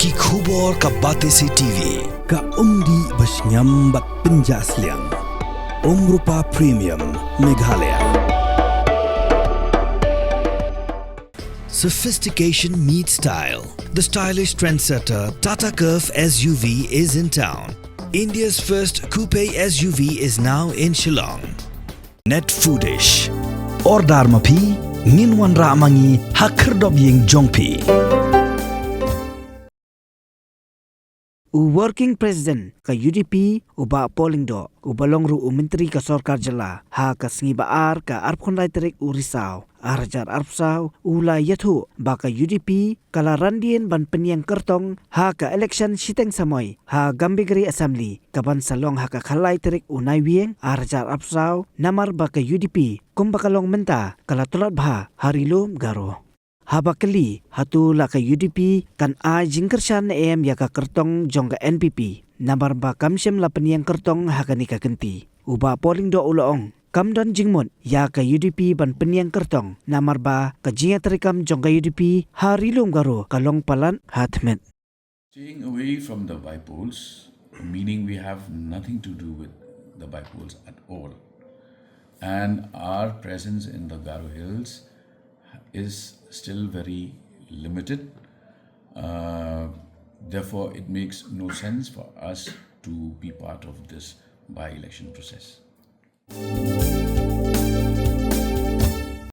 Ki khubor ka Batesi TV. Ka umdi basnyam bak penjasliang. Rupa Premium Meghalaya. Sophistication meets style. The stylish trendsetter Tata Curve SUV is in town. India's first coupe SUV is now in Shillong. Net Foodish. Ordar mapi, minwan ramangi hakerdob ying jongpi. Working President ka UDP uba polling do ubalong ru menteri ka sarkar jela ha ka sngi baar ka arphonai terik urisau arjar arpsau ula yathu ba ka UDP kala Randien ban penyang kertong ha ka Elekshon Shiteng Samoi ha Gambegre Assembly ka ban salong ha ka khalai terik unai wieng arjar arpsau namar ba ka UDP kumbakalong menta kala tolat bha harilum garo Habakali hatu la ka UDP kan a jingkershan em ya ka kertong jong ka NPP nambar ba kamsem la peniang kertong ha ka ni ka genti uba polling do uloong kamdon jingmon ya ka UDP ban peniang kertong namar ba ka jinga terikam jong ka UDP harilum garo kalong palan hatmet. Staying away from the bipoles, meaning we have nothing to do with the bipoles at all, and our presence in the Garo Hills is still very limited. Therefore, it makes no sense for us to be part of this by-election process.